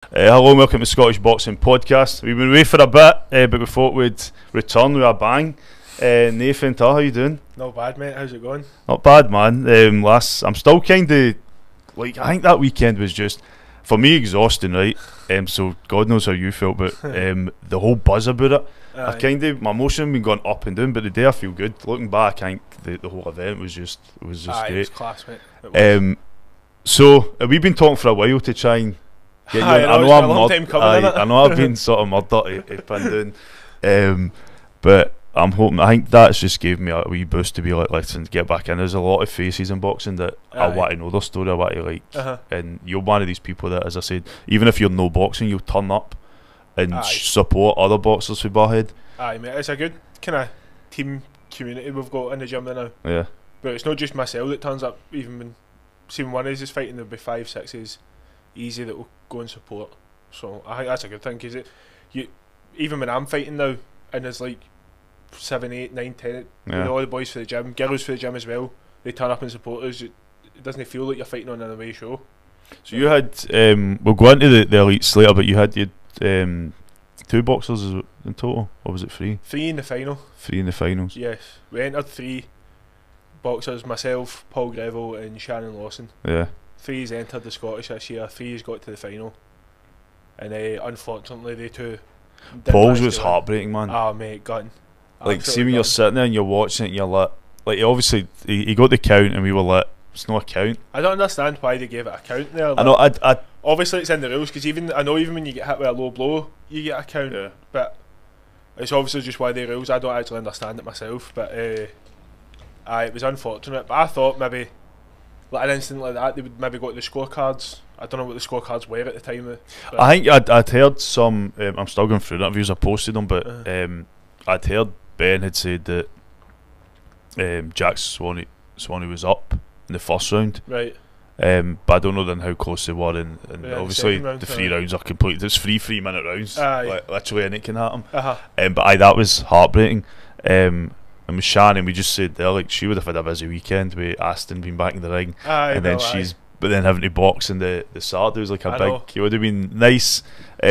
Hello and welcome to Scottish Boxing Podcast. We've been away for a bit, but we thought we'd return with a bang. Nathan, Tarr, how you doing? Not bad, mate. How's it going? Not bad, man. I'm still kind of like, I think that weekend was just, for me, exhausting, right? So God knows how you felt, but the whole buzz about it, I kind of, my emotion have been going up and down, but the day I feel good. Looking back, I think the whole event was just great. It was class, mate. So we've been talking for a while to try and get you. I know I've been sort of murdered to pin down, but I'm hoping. I think that's just gave me a wee boost to be like, listen, get back in. There's a lot of faces in boxing that I want to know their story, I want to like, and you're one of these people that, as I said, even if you're no boxing, you'll turn up and support other boxers for Barrhead. Aye, mate, it's a good kind of team community we've got in the gym now. Yeah, but it's not just myself that turns up. Even when one of us is fighting, there'll be 5, 6 easy that will go and support. So I think that's a good thing, because even when I'm fighting now, and there's like 7, 8, 9, 10, all the boys for the gym, girls for the gym as well, they turn up and support us. It doesn't feel like you're fighting on an away show. So you had, we'll go into the elites later, but you had 2 boxers in total, or was it 3? 3 in the final. 3 in the finals. Yes, we entered 3 boxers, myself, Paul Greville and Shannon Lawson. Yeah. 3's entered the Scottish this year, 3's got to the final, and unfortunately they 2 Paul's was heartbreaking, man. Oh mate, gutting. Like, see when you're sitting there and you're watching it and you're like obviously he got the count and we were like, it's not a count. I don't understand why they gave it a count there. Like, I know, obviously it's in the rules, because even when you get hit with a low blow you get a count, but it's obviously just why the rules. I don't actually understand it myself, but it was unfortunate. But I thought maybe like an incident like that, they would maybe go to the scorecards. I don't know what the scorecards were at the time. I think I'd heard some, I'm still going through the interviews, I posted them, but I'd heard Ben had said that Jack Swanee was up in the first round. Right. But I don't know then how close they were, and obviously the 3 rounds are complete. There's 3 3-minute rounds, like, literally anything can happen. But that was heartbreaking. And with Shannon, we just said there, like, she would have had a busy weekend with Aston being back in the ring, and then but then having to box in the Saturday was like a big. It would have been nice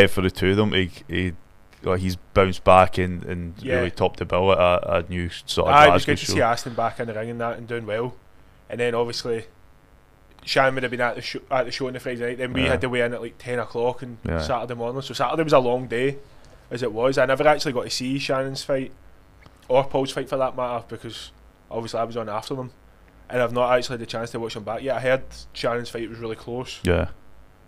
for the 2 of them. He's bounced back and really topped the bill at a new sort of Glasgow it was good to show. see Aston back in the ring and that, and doing well. And then obviously Shannon would have been at the show on the Friday night. Then we had to weigh in at like 10 o'clock on Saturday morning. So Saturday was a long day, as it was. I never actually got to see Shannon's fight, or Paul's fight for that matter, because obviously I was on after them, and I've not actually had the chance to watch them back yet. I heard Shannon's fight was really close. Yeah.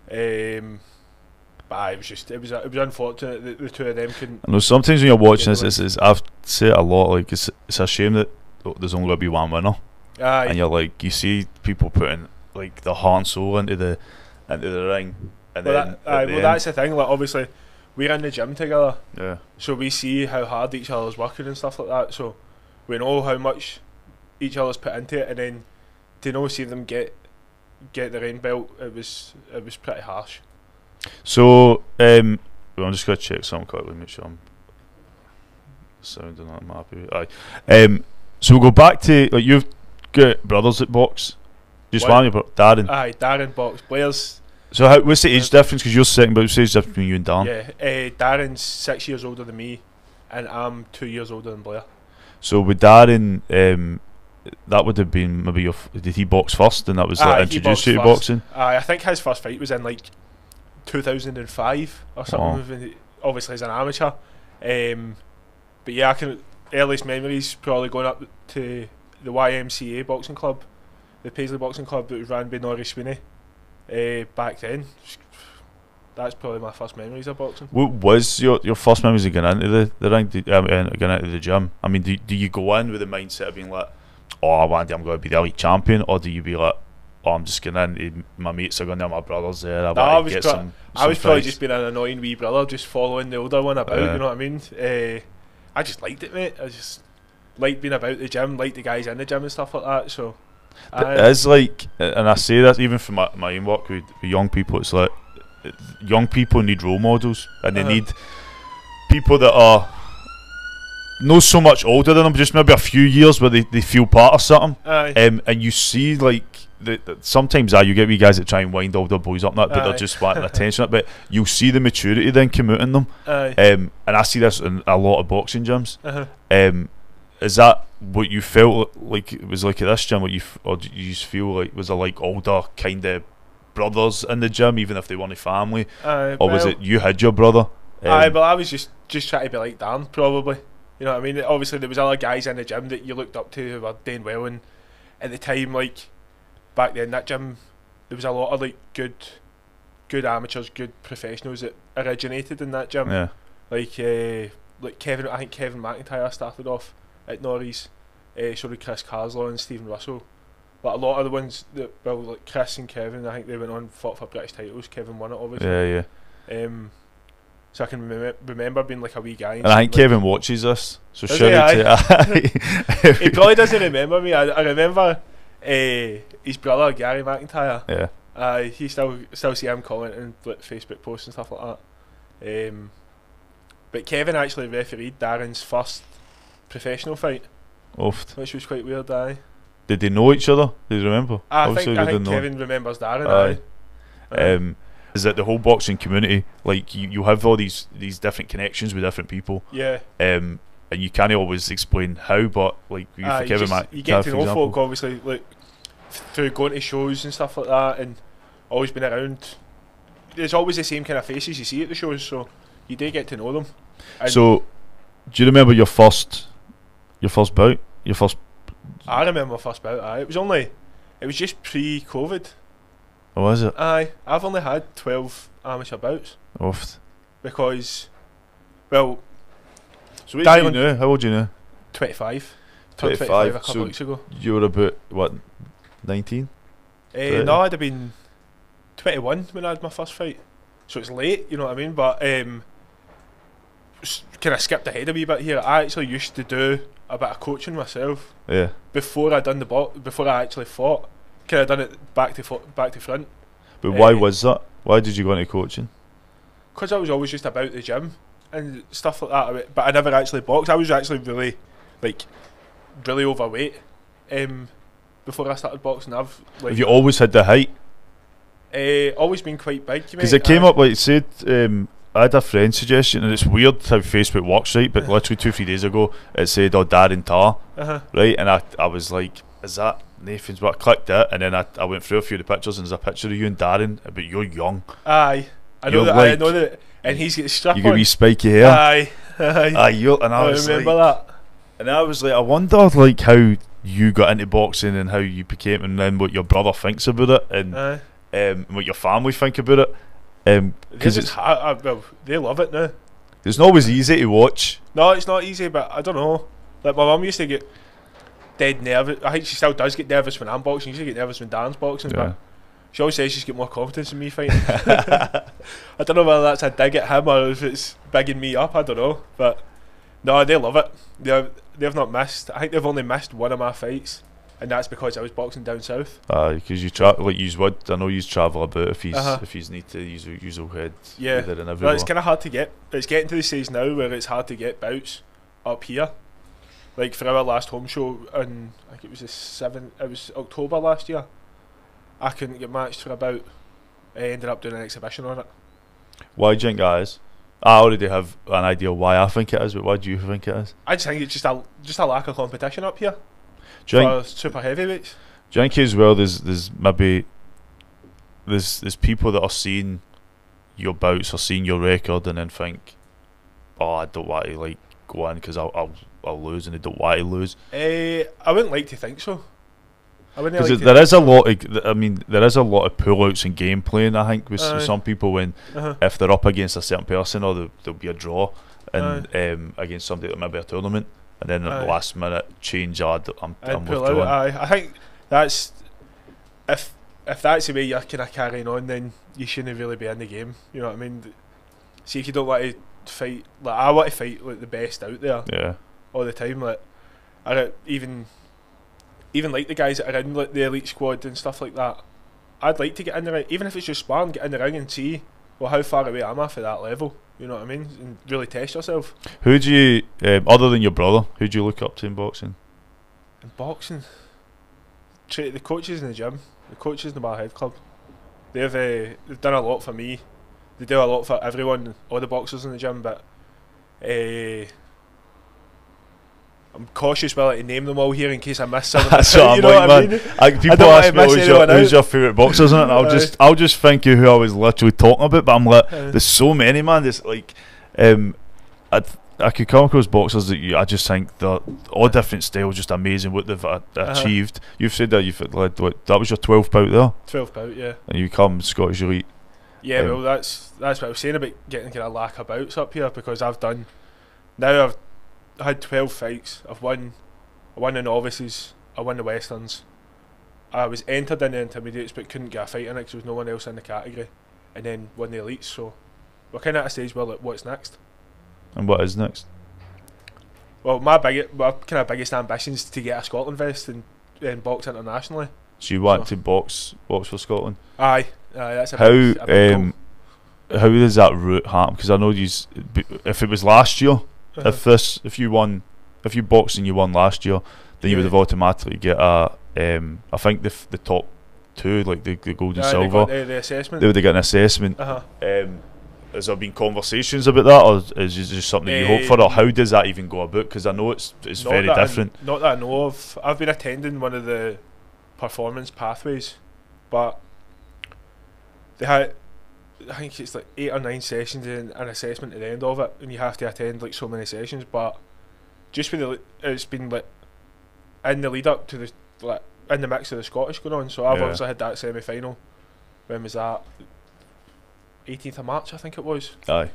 But it was unfortunate that the 2 of them couldn't. I know sometimes when you're watching this, I've said it a lot. Like, it's a shame that there's only going to be one winner. And you're like, you see people putting like the heart and soul into the ring, and that's the thing. Like, obviously we're in the gym together, so we see how hard each other's working and stuff like that. So we know how much each other's put into it, and then to see them get the rain belt, it was pretty harsh. So I'm just going to check something quickly, make sure I'm sounding like I'm happy with. So we'll go back to, like, you've got brothers that box. Just one of your Darren. Aye, Darren box. Blair's. So what's the age difference? Because you're second, but what's the age difference between you and Darren? Yeah, Darren's 6 years older than me, and I'm 2 years older than Blair. So with Darren, that would have been maybe did he box first, and that was like introduced you to boxing? I think his first fight was in like 2005 or something. Obviously as an amateur, but yeah, earliest memories probably going up to the YMCA boxing club, the Paisley boxing club that was ran by Norrie Sweeney back then. That's probably my first memories of boxing. What was your first memories of getting into the ring, getting into the gym? I mean, do you go in with the mindset of being like, oh, one day I'm going to be the elite champion, or do you be like, oh, I'm just going in, my mates are going there, my brother's there, I was probably just being an annoying wee brother, just following the older one about, you know what I mean? I just liked it, mate. I just liked being about the gym, liked the guys in the gym and stuff like that. So it is like, and I say that even for my own work with young people, it's like young people need role models, and they need people that are not so much older than them, just maybe a few years where they feel part of something. And you see like sometimes you get wee guys that try and wind all their boys up, but they're just wanting attention. But you'll see the maturity then come out in them. And I see this in a lot of boxing gyms. Is that what you felt like it was like at this gym? Or did you just feel like, was it like older kind of brothers in the gym, even if they weren't a family? Or was it you had your brother? But I was just trying to be like Dan, probably. You know what I mean? Obviously, there was other guys in the gym that you looked up to who were doing well, and at the time, like back then, that gym, there was a lot of like good amateurs, good professionals that originated in that gym. Yeah. Like Kevin, I think Kevin McIntyre started off at Norrie's. So did Chris Carslow and Stephen Russell. But a lot of the ones that, well, like Chris and Kevin, I think they went on fought for British titles. Kevin won it, obviously. Yeah. So I can remember being like a wee guy. And I think Kevin watches this, so shout out to he probably doesn't remember me. I remember his brother Gary McIntyre. Yeah. He still see him commenting like Facebook posts and stuff like that. But Kevin actually refereed Darren's first professional fight. Which was quite weird. Did they know each other? Did you remember? I think Kevin remembers Darren. Is that the whole boxing community, like you have all these different connections with different people. Yeah. And you can't always explain how, but like you get to know folk, obviously, like through going to shows and stuff like that, and always been around. There's always the same kind of faces you see at the shows, so you do get to know them. And so, do you remember your first bout? I remember my first bout. It was just pre-COVID. Oh, was it? I've only had 12 amateur bouts. Because, well, so what do you know? How old are you now? 25. Turned 25 a couple weeks ago. You were about, what, 19? No, I'd have been 21 when I had my first fight. So it's late, you know what I mean? But kind of skipped ahead a wee bit here. I actually used to do a bit of coaching myself. Yeah. Before I actually fought. Kind of done it back to front. But why was that? Why did you go into coaching? Because I was always just about the gym and stuff like that. But I never actually boxed. I was actually really overweight before I started boxing. Have you always had the height? Always been quite big. Because it came up like it said. I had a friend suggestion, and it's weird how Facebook works, right? But literally 2-3 days ago, it said, "Oh, Darren Tarr," right? And I was like, "Is that Nathan's?" But I clicked it, and then I went through a few of the pictures, and there's a picture of you and Darren, but you're young. I know that, and he's got strap on. You got wee spiky hair. Aye. And I remember that. And I was like, I wonder like how you got into boxing and how you became, and then what your brother thinks about it, and what your family think about it. Because it's well, they love it now. It's not always easy to watch. No, it's not easy, but I don't know. Like my mum used to get dead nervous. I think she still does get nervous when I'm boxing. She used to get nervous when Dan's boxing, but she always says she's got more confidence in me fighting. I don't know whether that's a dig at him or if it's bigging me up. I don't know, but no, they love it. They've not missed. I think they've only missed one of my fights, and that's because I was boxing down south. Because you travel, like you would. I know you travel about if he's need to use a head. Yeah, well, it's kind of hard to get. It's getting to the stage now where it's hard to get bouts up here. Like for our last home show, and I think it was it was October last year. I couldn't get matched for a bout. I ended up doing an exhibition on it. Why do you think that is? I already have an idea why I think it is, but why do you think it is? I just think it's just a lack of competition up here. Do you for super heavyweights. Do you think as well there's maybe there's people that are seeing your bouts or seeing your record and then think, oh, I don't want to like go in because I'll lose, and they don't want to lose? I wouldn't like to think so. Because there is a lot of, I mean, there is a lot of pullouts and game playing, I think, with some people when if they're up against a certain person or there'll be a draw and against somebody that maybe a tournament, and then at the last minute change, I'm withdrawing. I think that's if that's the way you're kind of carrying on, then you shouldn't really be in the game. You know what I mean? See, if you don't want to fight, like I want to fight like the best out there, all the time. Like I even like the guys that are in like the elite squad and stuff like that. I'd like to get in the ring, even if it's just sparring, get in the ring and see, well, how far away am I for that level? You know what I mean? And really test yourself. Who do you, other than your brother, who do you look up to in boxing? In boxing, the coaches in the gym, The coaches in the Barrhead club. They've done a lot for me. They do a lot for everyone, all the boxers in the gym, but I'm cautious to name them all here in case I miss some. That's what I'm like, man. People ask me who's your favourite boxers, and I'll just think of who I was literally talking about. But I'm like, there's so many, man. There's like, I could come across boxers that I just think they're all different styles, just amazing what they've achieved. You've said that that was your 12th bout there. 12th bout, yeah. And you come Scottish Elite. Yeah, well, that's what I was saying about getting kind of lack of bouts up here, because I've had 12 fights. I won the novices, I won the westerns. I was entered in the intermediates but couldn't get a fight in it because there was no one else in the category, and then won the elites. So we're kind of at a stage where like, what's next? And what is next? Well, my kind of biggest ambition is to get a Scotland vest and box internationally. So you want to box for Scotland? Aye, that's a big goal. How does that route happen? Because I know if it was last year, if you boxed and you won last year, then you would have automatically get I think the top two, like the gold and silver, the assessment. They would have got an assessment. Has there been conversations about that, or is it just something you hope for, or how does that even go about? Because I know it's very different. Not that I know of. I've been attending one of the performance pathways, but they had, I think it's like 8 or 9 sessions and an assessment at the end of it, and you have to attend like so many sessions. But just with it's been like in the lead up to the in the mix of the Scottish going on. So I've obviously had that semi-final. When was that? 18th of March, I think it was. Aye.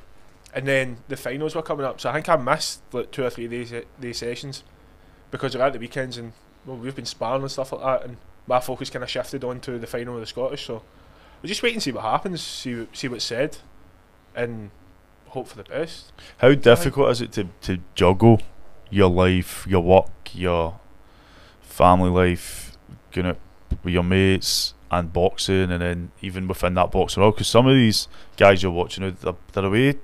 And then the finals were coming up, so I think I missed like 2 or 3 days these sessions because they're at the weekends, and well, we've been sparring and stuff like that, and my focus kind of shifted onto the final of the Scottish. So we'll just wait and see what happens, see what's said, and hope for the best. How difficult is it to juggle your life, your work, your family life, with your mates and boxing, and then even within that boxing world? Because some of these guys you're watching, they're away,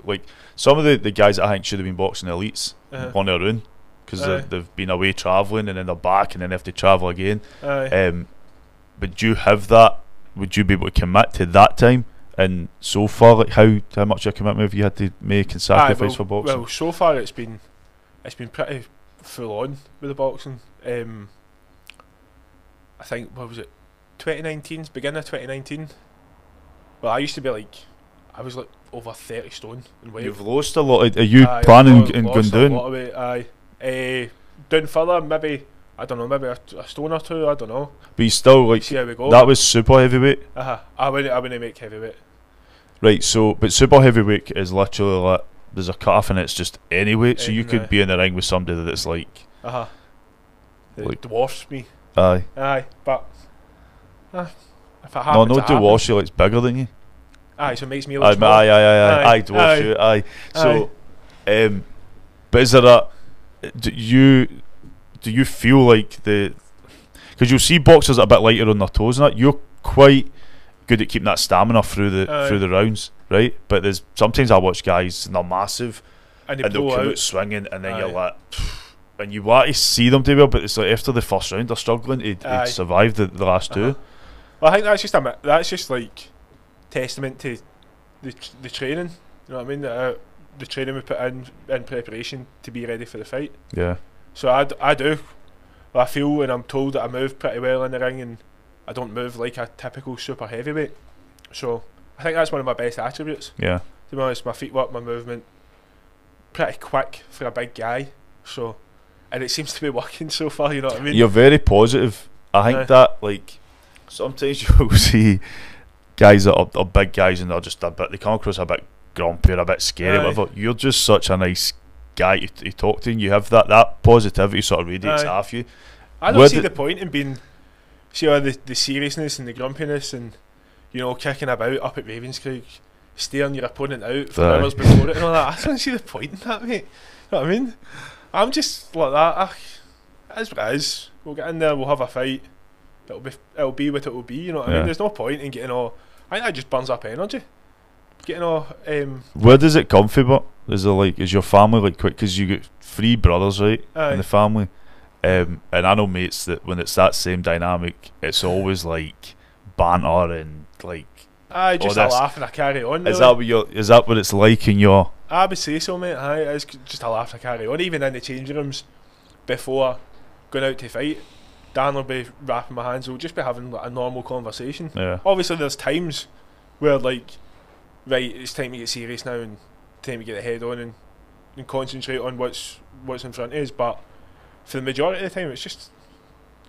like some of the guys that I think should have been boxing the elites on their own, because they've been away travelling, and then they're back, and then they have to travel again. But do you have that? Would you be able to commit to that time? And so far, like how much of a commitment have you had to make and sacrifice for boxing? Well, so far it's been pretty full on with the boxing. I think, what was it, 2019, beginning of 2019. Well, I used to be like, I was like over 30 stone in weight. You've lost a lot. Are you planning on going down? A lot of weight, aye. Down further, maybe, I don't know, maybe a stone or 2, I don't know. But you still, like, see how we go. That was super heavyweight? I wouldn't make heavyweight. Right, so, but super heavyweight is literally like, there's a cut-off and it's just any weight, so you could be in the ring with somebody that's like... It dwarfs me. Aye, but... if it happens, no dwarfs you, like, it's bigger than you. Aye, so it makes me look small. Aye, dwarfs you, aye. So, but is there do you feel like because you'll see boxers that are a bit lighter on their toes and that, you're quite good at keeping that stamina through the rounds, right? But there's sometimes I watch guys and they're massive and they'll come out swinging, and then you're like, and you want to see them do well, but it's like after the first round they're struggling to survive the last two. Well, I think that's just like testament to the training. You know what I mean? The training we put in preparation to be ready for the fight. Yeah. So I do. Well, I feel and I'm told that I move pretty well in the ring, and I don't move like a typical super heavyweight. So I think that's one of my best attributes. Yeah. To be honest, my feet work, my movement, pretty quick for a big guy. So, and it seems to be working so far. You know what I mean? You're very positive. I think that, like, sometimes you'll see guys that are big guys and they're just they come across a bit grumpy or a bit scary, whatever. You're just such a nice guy to talk to, and you have that positivity sort of radiates off you. I don't see the point in being, see all the seriousness and the grumpiness and, you know, kicking about up at Ravenscraig, staring your opponent out for hours before it and all that. I don't see the point in that, mate. You know what I mean? I'm just like that. It is what it is. We'll get in there, we'll have a fight. It'll be what it will be, you know what I mean? There's no point in getting all... I think that just burns up energy. Getting all... Where does it come from, but? Is your family like quick? Because you got 3 brothers, right? In the family. And I know mates that when it's that same dynamic, it's always like banter and like. Just a laugh and a carry on. Really. Is that what it's like in your? I would say so, mate. It's just a laugh and a carry on. Even in the changing rooms, before going out to fight, Dan will be wrapping my hands. We'll just be having like a normal conversation. Yeah. Obviously, there's times where like, right, it's time to get serious now and time to get the head on and concentrate on what's in front of us. But for the majority of the time, it's just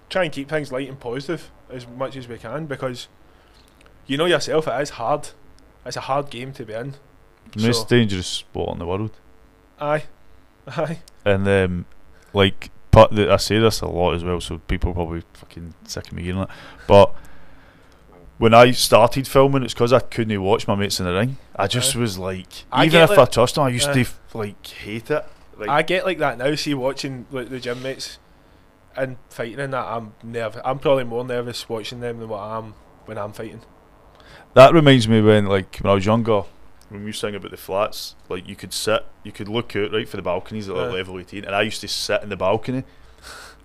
try and keep things light and positive as much as we can, because you know yourself, it is hard. It's a hard game to be in. Most dangerous sport in the world. Aye. And like, I say this a lot as well, so people are probably fucking sick of me hearing it. But when I started filming, it's because I couldn't watch my mates in the ring. I just was like, even if I trust them, I used to like hate it. Like, I get like that now. See, watching like the gym mates and fighting and that, I'm probably more nervous watching them than what I am when I'm fighting. That reminds me when I was younger, when we used to sing about the flats, like you could look out right for the balconies at level 18, and I used to sit in the balcony,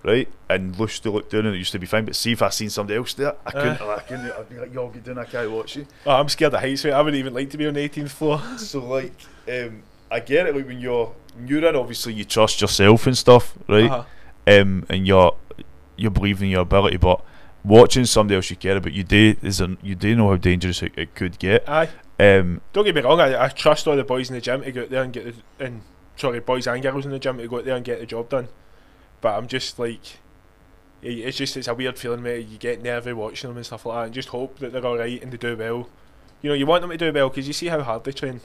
right, and used to look down, and it used to be fine. But see if I seen somebody else there, I couldn't. I'd be like, "Yo, get down! I can't watch you." Oh, I'm scared of heights, mate. I wouldn't even like to be on the 18th floor. So like, I get it. Like when you're in, obviously you trust yourself and stuff, right? And you believe in your ability, but watching somebody else you care about, you do know how dangerous it could get. Aye. Don't get me wrong, I trust all the boys in the gym to go out there and boys and girls in the gym to go out there and get the job done. But I'm just like, it's a weird feeling, mate. You get nervy watching them and stuff like that, and just hope that they're alright and they do well. You know, you want them to do well because you see how hard they train.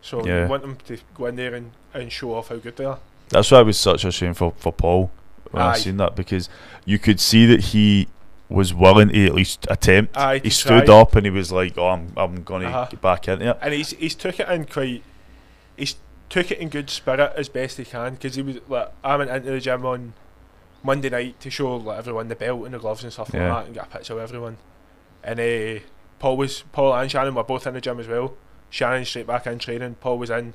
So you want them to go in there and show off how good they are. That's why it was such a shame for Paul when I seen that, because you could see that he was willing to at least attempt. He stood up and he was like, "Oh, I'm gonna get back into it." And he's took it in good spirit as best he can, because he was like, I went into the gym on Monday night to show like everyone the belt and the gloves and stuff like that, and get a picture of everyone. And Paul and Shannon were both in the gym as well. Shannon straight back in training. Paul was in.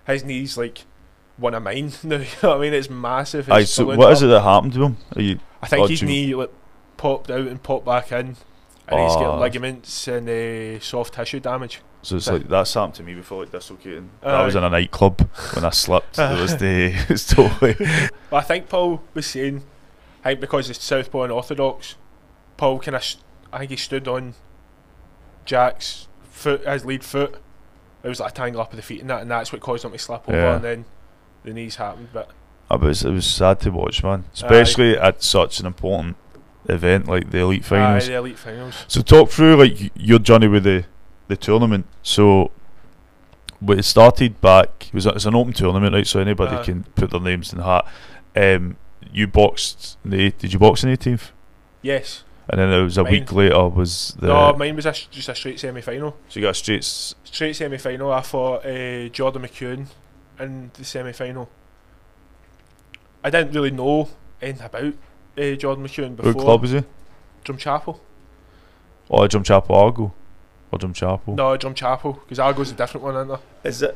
His knees like one of mine now. You know what I mean? It's massive. So what is it that happened to him? I think his knee like popped out and popped back in, and he's got ligaments and soft tissue damage. So it's like that's happened to me before, like dislocating. I was in a nightclub when I slipped. It's totally. Well, I think Paul was saying, I think because it's Southpaw and Orthodox, Paul I think he stood on Jack's foot, his lead foot. It was like a tangle up of the feet and that's what caused him to slip over, and then the knees happened. But it was sad to watch, man, especially at such an important event like the Elite Finals. The Elite Finals. So talk through like your journey with the tournament. So it started back, it's an open tournament, right, so anybody can put their names in the hat. You boxed did you box in the 18th? Yes. And then it was a week later was the... No, mine was just a straight semi-final. So you got a straight semi-final. I fought Jordan McEwen in the semi-final. I didn't really know anything about Jordan McEwen before. What club was he? Drumchapel. Oh, Drumchapel Argo? Or Drumchapel? No, Drumchapel, because Argo's a different one, isn't there? Is it?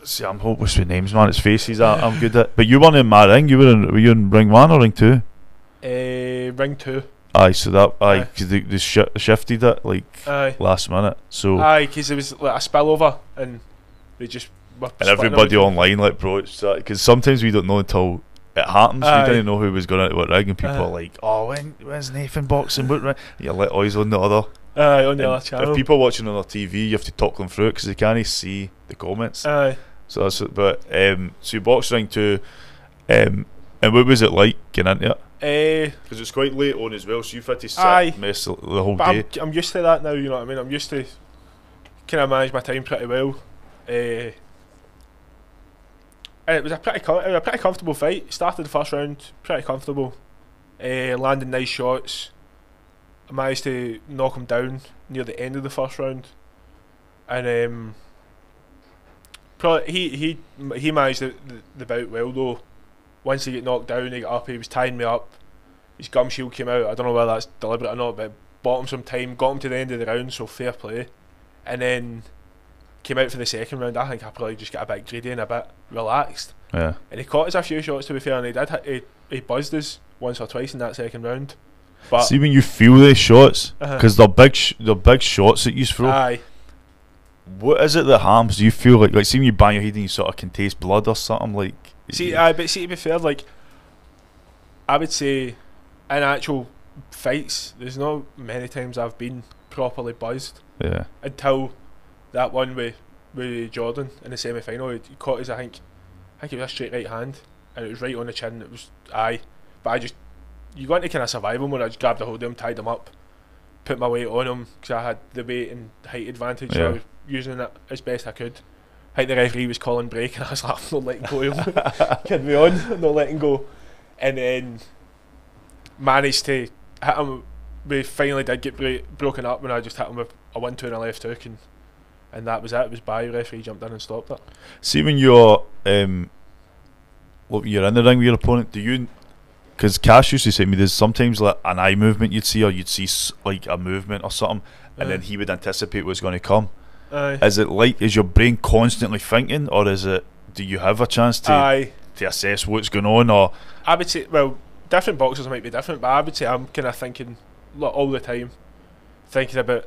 See, I'm hopeless with names, man. It's faces I'm good at. But you weren't in my ring. Were you in ring 1 or ring 2? Ring 2. Aye, so that because they shifted it like last minute. So because it was like a spillover, and they just were and everybody online like, bro, it's because sometimes we don't know until it happens. We didn't know who was going into what ring, and people are like, "Oh, when's Nathan boxing? What ring?" You're like, "Oh, he's on the other." On the other channel. If people watching on their TV, you have to talk them through it because they can't see the comments. So that's it. But so you boxed ring 2, and what was it like getting into it? Because it's quite late on as well, so you've had to sit mess the whole day. I'm used to that now, you know what I mean? I'm used to kind of manage my time pretty well. And it was a pretty comfortable fight. Started the first round pretty comfortable, landing nice shots. I managed to knock him down near the end of the first round, and probably he managed the bout well though. Once he got knocked down, he got up, he was tying me up, his gum shield came out. I don't know whether that's deliberate or not, but bought him some time, got him to the end of the round, so fair play. And then came out for the second round. I think I probably just got a bit greedy and a bit relaxed. Yeah. And he caught us a few shots, to be fair, and he buzzed us once or twice in that second round. But see when you feel these shots, because they're big shots that you throw. Aye. What is it that harms? Do you feel like see when you bang your head and you sort of can taste blood or something like? See, but see, to be fair, like I would say in actual fights, there's not many times I've been properly buzzed. Yeah. Until that one with Jordan in the semi-final, he caught his, I think it was a straight right hand, and it was right on the chin. It was but you got into kind of survival mode. I just grabbed a hold of him, tied him up, put my weight on him because I had the weight and height advantage. So I was using it as best I could. I think the referee was calling break, and I was like, I'm not letting go of him. Kid me on, I'm not letting go. And then managed to hit him. We finally did get broken up when I just hit him with a 1-2 and a left hook, and that was it. It was by the referee jumped in and stopped it. See when you're you're in the ring with your opponent, do you? Because Cash used to say to me, there's sometimes like an eye movement you'd see, or you'd see like a movement or something, and then he would anticipate what's going to come. Is it like, is your brain constantly thinking, or is it, do you have a chance to assess what's going on? Or I would say, well, different boxers might be different, but I would say I'm kind of thinking all the time, thinking about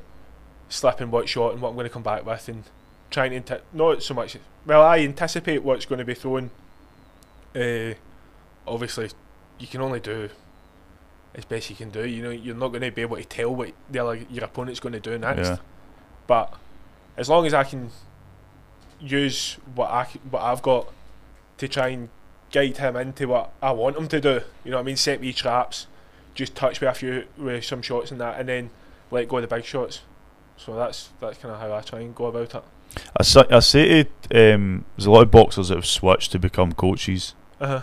slipping what shot and what I'm going to come back with, and trying to not so much. Well, I anticipate what's going to be thrown. Obviously, you can only do as best you can do. You know, you're not going to be able to tell what your opponent's going to do next. Yeah. But as long as I can use what I've got to try and guide him into what I want him to do, you know what I mean? Set me traps, just touch with some shots and that, and then let go of the big shots. So that's kind of how I try and go about it. I say to there's a lot of boxers that have switched to become coaches,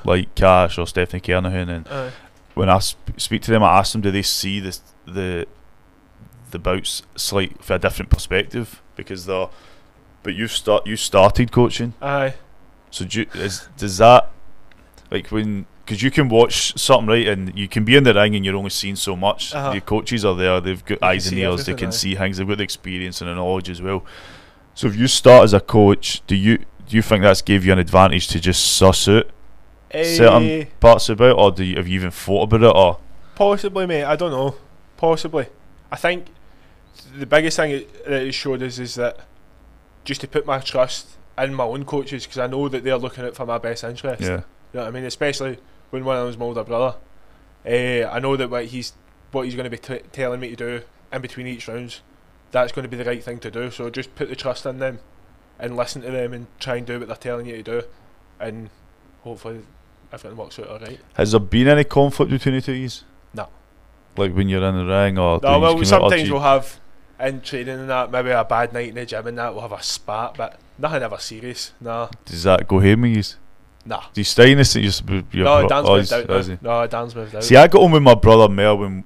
like Cash or Stephanie Kernahan, and when I speak to them, I ask them, do they see the bouts slight from a different perspective, because you started coaching. Aye. So does that, like, when, because you can watch something, right, and you can be in the ring and you're only seeing so much. The coaches are there, they've got eyes and ears, they can see things, they've got the experience and the knowledge as well. So if you start as a coach, do you think that's gave you an advantage to just suss out certain parts about, or have you even thought about it? Or possibly, mate, I don't know. Possibly. I think the biggest thing that it showed us is that just to put my trust in my own coaches, because I know that they're looking out for my best interest. Yeah. You know what I mean? Especially when one of them's my older brother. I know that what he's going to be telling me to do in between each rounds, that's going to be the right thing to do. So just put the trust in them and listen to them and try and do what they're telling you to do, and hopefully everything works out alright. Has there been any conflict between the two of you? No. Like when you're in the ring, or no? Well, sometimes we'll have in training and that, maybe a bad night in the gym and that, we'll have a spat, but nothing ever serious. Nah. Does that go home with you? Nah. Do you stay in this? No, Dan's moved out. No, Dan's moved out. See, I got on with my brother Mel when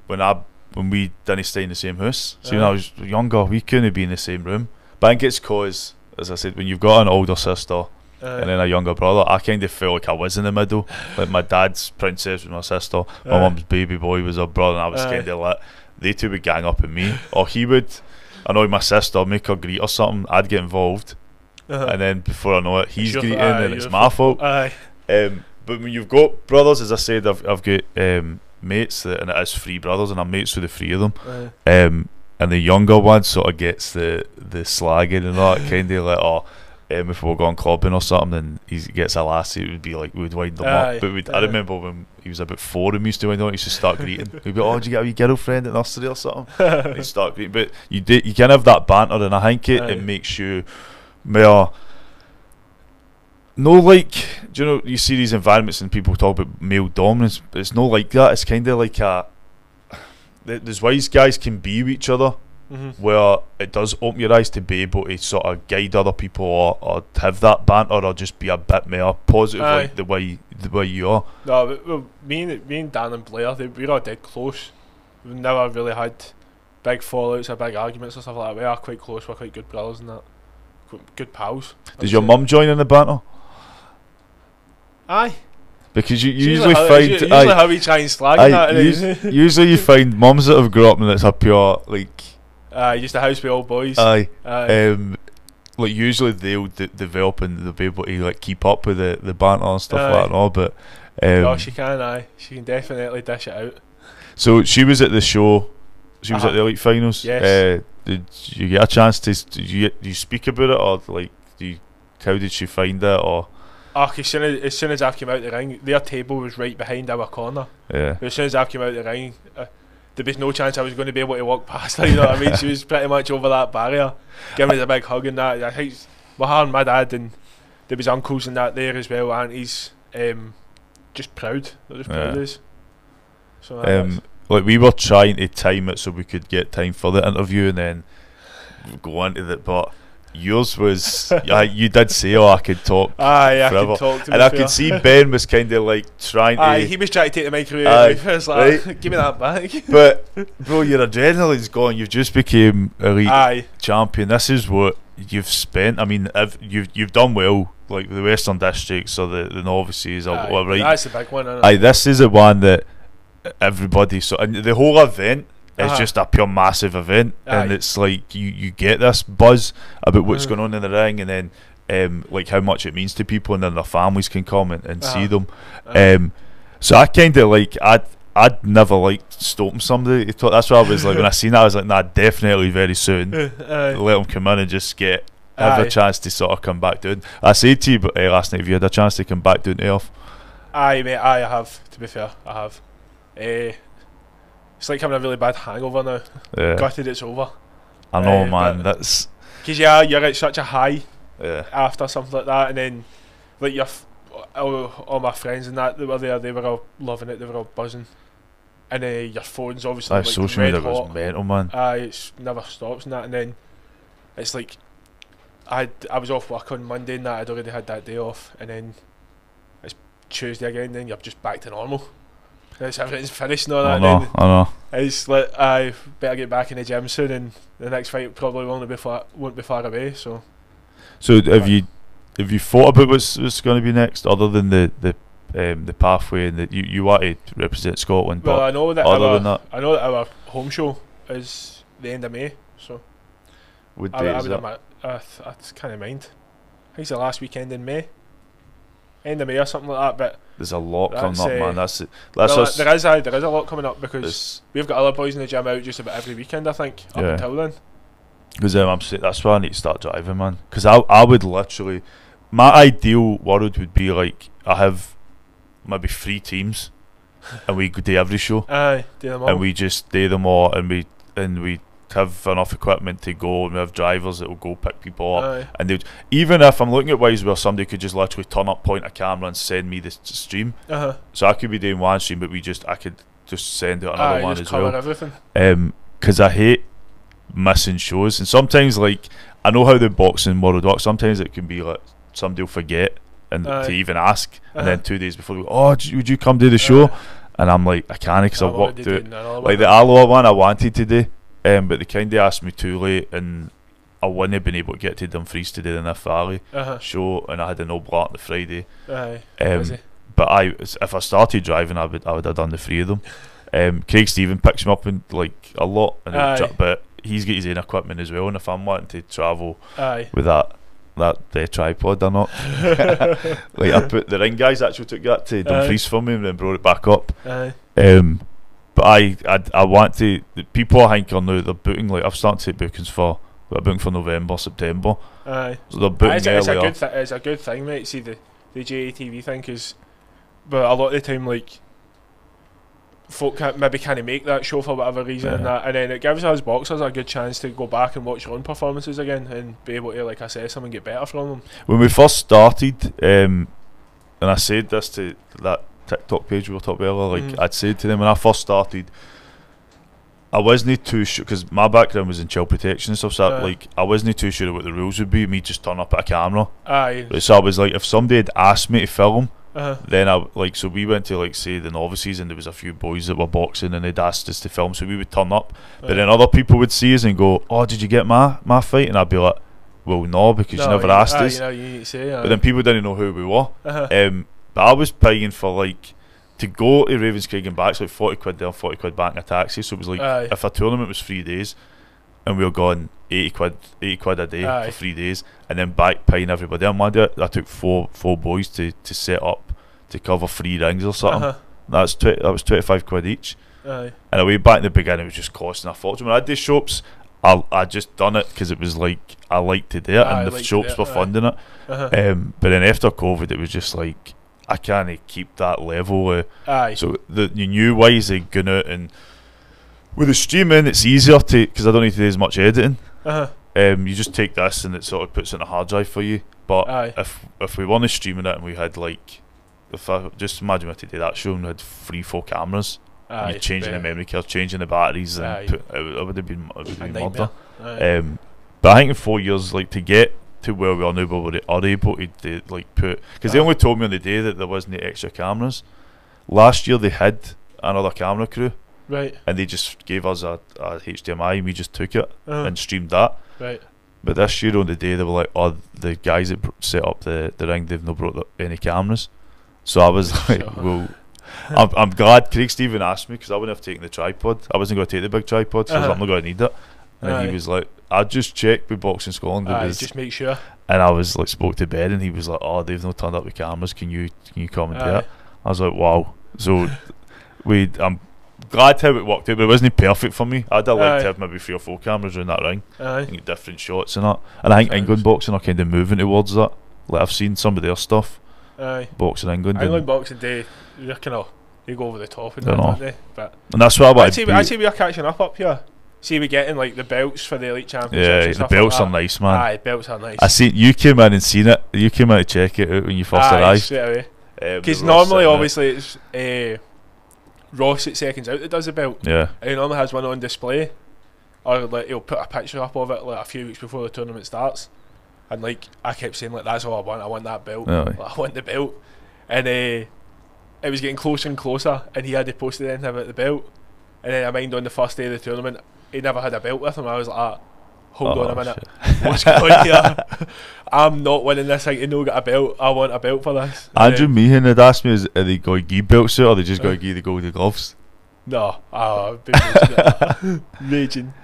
we didn't stay in the same house. So when I was younger, we couldn't be in the same room. But I think it's cause, as I said, when you've got an older sister and then a younger brother, I kind of felt like I was in the middle. Like my dad's princess was my sister, my mum's baby boy was her brother, and I was kind of lit. They two would gang up on me, or he would annoy my sister, make her greet or something. I'd get involved, and then before I know it, he's greeting, and it's my fault. But when you've got brothers, as I said, I've got mates and it is 3 brothers, and I'm mates with the 3 of them. And the younger one sort of gets the slagging and all that, kind of like, if we were going clubbing or something and he gets a lassie, it would be like, we would wind them up. But I remember when he was about 4 and we used to wind them up, he used to start greeting. We'd be, did you get a wee girlfriend at nursery or something? And he'd start greeting. But you can have that banter, and I think it makes you more. No, like, do you know, you see these environments and people talk about male dominance, but it's no like that. It's kind of like there's ways guys can be with each other, where it does open your eyes to be able to sort of guide other people, or have that banter, or just be a bit more positive, like the way you are. No, well, me and Dan and Blair, we're all dead close. We've never really had big fallouts or big arguments or stuff like that. We are quite close. We're quite good brothers and that. Good pals. Does your mum join in the banter? Aye. Because you usually find usually how we try and slag that. Usually you find mums that have grown up and it's a pure like. Just a house with old boys. Like usually they'll develop and they'll be able to like keep up with the banter and stuff like that and all, but No, she can. She can definitely dish it out. So she was at the show. She was at the elite finals. Yes. Did you get a chance to? Did you speak about it, or like? How did she find it, or? As soon as I came out the ring, their table was right behind our corner. Yeah. But as soon as I came out the ring, there was no chance I was going to be able to walk past her. You know what I mean? She was pretty much over that barrier, giving us a big hug and that. I think my her and my dad, and there was uncles and that there as well, aunties, just proud. They're just proud of us. So like we were trying to time it so we could get time for the interview and then go on to it, but yours was you did say, oh, I could talk I forever. could talk to and I could see Ben was kind of like trying to he was trying to take the mic away. I was like, right? Give me that back. But bro, your adrenaline's gone. You've just became elite champion. This is what you've spent. I mean, you've done well, like the Western Districts or the novices or whatever, right? That's the big one, isn't it? This is the one that everybody, so and the whole event is just a pure massive event, and it's like you get this buzz about what's going on in the ring, and then like how much it means to people, and then their families can come and see them. So I kind of like I'd never liked stopping somebody. That's why I was like, when I seen that, I was like, nah, definitely very soon let them come in and just have a chance to sort of come back down. I said to you last night, if you had a chance to come back down to Earth. Aye mate, I have, to be fair, I have. It's like having a really bad hangover now. Gutted it's over. I know, man. That's because you're at such a high after something like that, and then like all my friends and that were there, they were all loving it, they were all buzzing, and your phone's obviously like social media was mental, man. It never stops and that, and then it's like I was off work on Monday and that, I'd already had that day off, and then it's Tuesday again, then you're just back to normal. Everything's finished and all that. I know. It's like I better get back in the gym soon, and the next fight probably won't be far away. So have you thought about what's going to be next, other than the pathway and that you want to represent Scotland? Well, but I know that I know that our home show is the end of May. So I kind of mind. I think it's the last weekend in May. End of May or something like that, but there's a lot coming up, man. There is a lot coming up, because we've got other boys in the gym out just about every weekend, I think, up until then. Because that's why I need to start driving, man. Because I would literally, my ideal world would be like, I have maybe 3 teams and we go do every show. Do them all. And we just do them all, and we have enough equipment to go, and we have drivers that will go pick people up. And even if I'm looking at ways where somebody could just literally turn up, point a camera and send me the stream, so I could be doing one stream, but I could just send out another one as well. Everything. Because I hate missing shows, and sometimes, like, I know how the boxing world works, sometimes it can be like somebody will forget and to even ask, and then 2 days before they go, oh, would you come do the show? And I'm like, I can't, because I walked out. Like the Aloha one I wanted to do, but they kind of asked me too late, and I wouldn't have been able to get to Dumfries to do the Nif Valley show, and I had an Oblak on the Friday. But if I started driving, I would have done the 3 of them. Craig Stephen picks me up in like a lot, but he's got his own equipment as well, and if I'm wanting to travel with that tripod or not, like I put the ring guys actually took that to Dumfries for me and then brought it back up. But I want to. The people I think are now, they're booking, like, I've started to take bookings for November, September. So they're booking earlier. It's a good thing, mate. See the JATV thing, because but a lot of the time, like, folk can't make that show for whatever reason, and then it gives us boxers a good chance to go back and watch our own performances again and be able to, like, assess them and get better from them. When we first started, and I said this to that TikTok page we were talking about earlier, like, I'd said to them when I first started, I wasn't too sure, because my background was in child protection and stuff, so like, I wasn't too sure what the rules would be, me just turn up at a camera. So I was like, if somebody had asked me to film, then so we went to, like, say the novices, and there was a few boys that were boxing and they'd asked us to film, so we would turn up, but then other people would see us and go, oh, did you get my fight? And I'd be like, well, no, because you never asked us. You need to say, but then people didn't know who we were. But I was paying for, like, to go to Ravenscraig and back, so like 40 quid there, 40 quid back in a taxi, so it was like, if a tournament was 3 days and we were going 80 quid a day for 3 days, and then back paying everybody on Monday, I took four boys to set up to cover 3 rings or something. That was 25 quid each. And away back in the beginning, it was just costing a fortune. When I did shops, I just done it because it was like I liked to do it, and the shops were funding it. But then after COVID, it was just like I can't keep that level. So the new ways of going out, and with the streaming, it's easier to, because I don't need to do as much editing. You just take this and it sort of puts it in a hard drive for you. But if we want to stream it and we had like, if I just imagine we had to do that show and we had 3-4 cameras, you're changing the memory cards, changing the batteries, and it would have been murder. But I think in 4 years, like, to get to where we are now, where we are able to like put, because they only told me on the day that there wasn't any extra cameras. Last year they had another camera crew, and they just gave us a HDMI and we just took it and streamed that. But this year on the day they were like, oh, the guys that set up the ring, they've not brought any cameras. So I was like, well, I'm glad Craig Stephen asked me, because I wouldn't have taken the tripod. I wasn't going to take the big tripod, so I'm not going to need it. And he was like, I just checked with Boxing Scotland, just make sure. And I was like, spoke to Ben, and he was like, oh, they've not turned up with cameras, can you come and do it? I was like, wow. So I'm glad how it worked out, but it wasn't perfect for me. I'd have liked to have maybe 3 or 4 cameras around that ring, and get different shots and that. And I think England boxing are kind of moving towards that. Like, I've seen some of their stuff. Boxing England Boxing Day, they're kind of, they go over the top and that, don't they? And that's what I want to do. I'd say we are catching up here. See, we getting like the belts for the elite championships. Yeah, the belts are nice, man. Belts are nice. I see you came in and seen it. You came in to check it out when you first arrived. Straight away. Because normally, obviously, it's Ross at Seconds Out that does the belt. Yeah. And he normally has one on display, or like he'll put a picture up of it like a few weeks before the tournament starts. And like I kept saying, like, that's all I want. I want that belt. Like, I want the belt. And it was getting closer and closer, and he hadn't posted anything about the belt. And then I mind on the first day of the tournament, he never had a belt with him. I was like, hold on a minute, what's going on here? I'm not winning this thing to no get a belt. I want a belt for this. Andrew Meehan had asked me, are they going to give belts out, or are they just going to give the golden gloves? No, I've been raging.